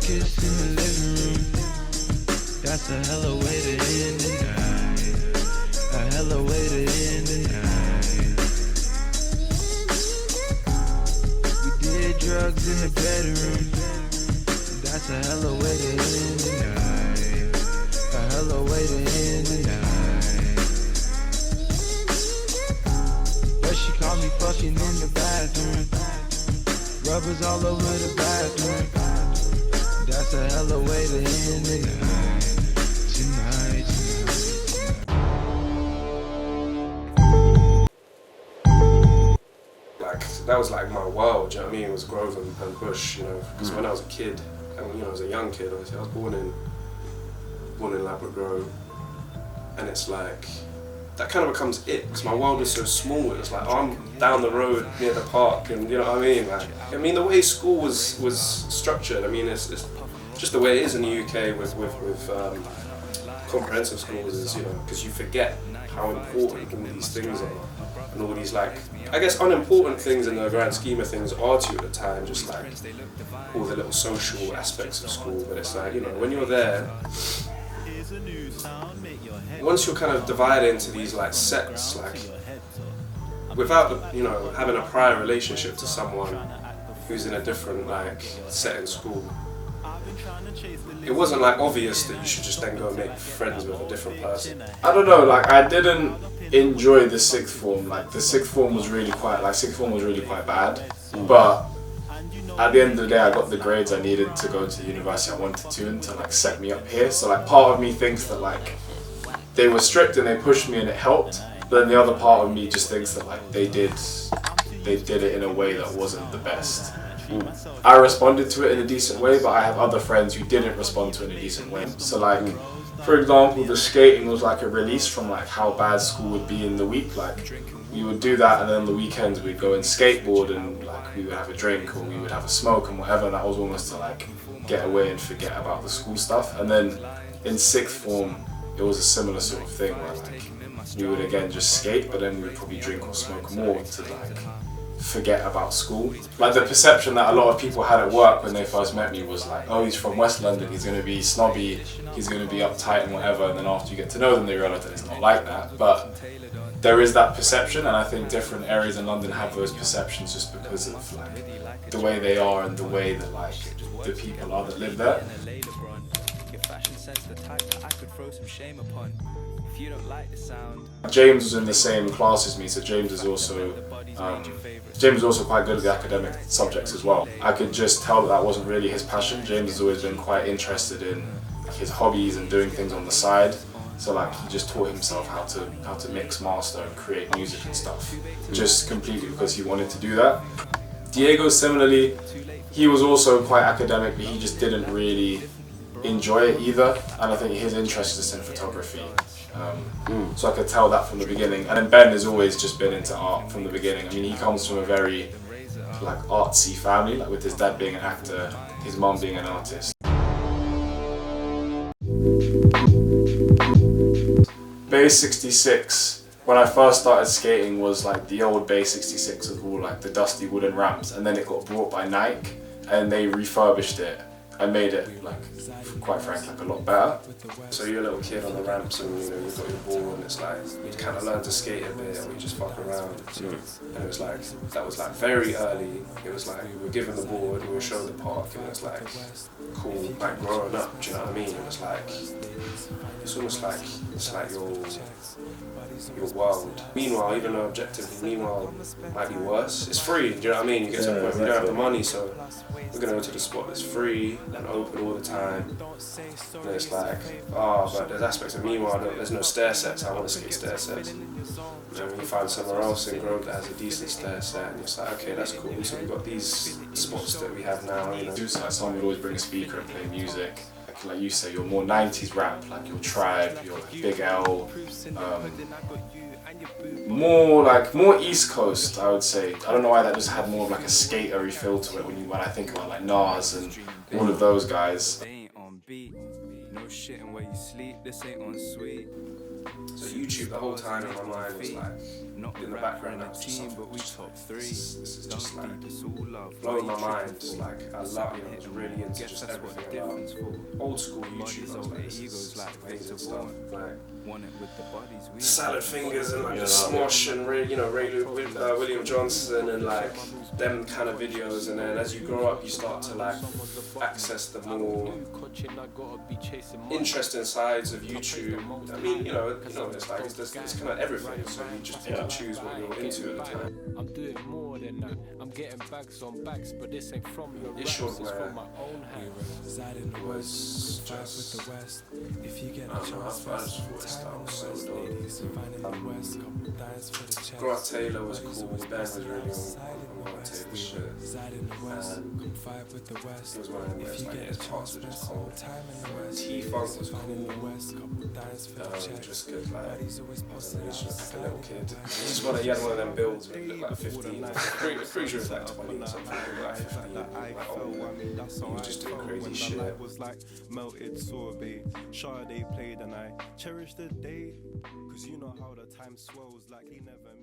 kiss in the living room. That's a hella way to end the night. A hella way to end the night. We did drugs in the bedroom. That's a hella way to end the night. A hella way to end the night. But she caught me fucking in the bathroom. Rubbers all over the bathroom. That's a hella way to end the night. Tonight. Like, that was like my world, do you know what I mean? It was Grove and Bush, you know, because when I was a kid, and you know, I was a young kid, obviously, I was born in Labrador, and it's like, that kind of becomes it, because my world was so small. It was like, oh, I'm down the road near the park, and you know what I mean? Like, I mean, the way school was structured, I mean, it's just the way it is in the UK with comprehensive schools is, you know, because you forget how important all these things are, and all these, like, I guess unimportant things in the grand scheme of things are to you at the time, just like all the little social aspects of school. But it's like, you know, when you're there, once you're kind of divided into these like sects, like without, you know, having a prior relationship to someone who's in a different like set in school, it wasn't like obvious that you should just then go and make friends with a different person. I don't know, like I didn't enjoy the sixth form. Like the sixth form was really quite bad. But at the end of the day, I got the grades I needed to go to the university I wanted to, and to like set me up here. So like part of me thinks that like they were strict and they pushed me and it helped. But then the other part of me just thinks that like they did it in a way that wasn't the best. I responded to it in a decent way, but I have other friends who didn't respond to it in a decent way. So like, for example, the skating was like a release from like how bad school would be in the week. Like we would do that, and then on the weekends we'd go and skateboard, and like we would have a drink or we would have a smoke and whatever. And that was almost to like get away and forget about the school stuff. And then in sixth form, it was a similar sort of thing where like we would again just skate, but then we would probably drink or smoke more to like forget about school. Like the perception that a lot of people had at work when they first met me was like, oh, he's from West London, he's going to be snobby, he's going to be uptight and whatever, and then after you get to know them they realise that it's not like that. But there is that perception, and I think different areas in London have those perceptions just because of like the way they are and the way that like the people are that live there. James was in the same class as me, so James is also quite good at the academic subjects as well. I could just tell that wasn't really his passion. James has always been quite interested in his hobbies and doing things on the side. So like he just taught himself how to mix, master, and create music and stuff, just completely because he wanted to do that. Diego, similarly, he was also quite academic, but he just didn't really enjoy it either, and I think his interest is in photography. So I could tell that from the beginning. And then Ben has always just been into art from the beginning. I mean, he comes from a very like artsy family, like with his dad being an actor, his mum being an artist. Bay 66, when I first started skating, was like the old Bay 66 with all like the dusty wooden ramps, and then it got bought by Nike and they refurbished it and made it, like, quite frankly, like a lot better. So you're a little kid on the ramps, and you know you've got your ball, and it's like you kind of learn to skate a bit, and we just fuck around. And it was like that was like very early. It was like we were given the board, we were shown the park, and it was like cool, like growing up. Do you know what I mean? It was like it's almost like your world. Meanwhile, even though objectively, might be worse. It's free. Do you know what I mean? You get to a point where you don't have the money, so we're gonna go to the spot that's free and open all the time. And it's like, but there's aspects of meanwhile, there's no stair sets. I want to skate stair sets. And then when you find somewhere else in Grove that has a decent stair set, and it's like, okay, that's cool. So we've got these spots that we have now. You know, like someone would always bring a speaker and play music. Like you say, your more 90s rap, like your Tribe, your like Big L, more East Coast, I would say. I don't know why that just had more of like a skatery feel to it when I think about like Nas and all of those guys. So YouTube the whole time in my mind was like in the background. That was just something. This is just like blowing my mind. Like I love, I was really into just everything about old school YouTube. I was like, this is amazing stuff. Like Salad Fingers and like the Smosh and William Johnson and like them kind of videos. And then as you grow up, you start to like access the more interesting sides of YouTube. I mean, it's like it's kind of everything. So you just pick and choose what you're into at the time. I'm doing more than that. I'm getting bags on bags, but this ain't from your It's short raps, it's where from my own hands. it was just, I don't know, I just thought his style was so dope. Grant Taylor was cool, Ben was really on Grant Taylor's shit. And he was one of them where it's like his parts were just cold. T-Funk was cool. Just cause like, I was just like a little kid. He had one of them builds where he looked like 15. Pretty sure it was like 20 or something, like 15. Like, he was just doing crazy shit. It was like melted sorbet. Sade played and I cherish the day, cause you know how the time swells like he never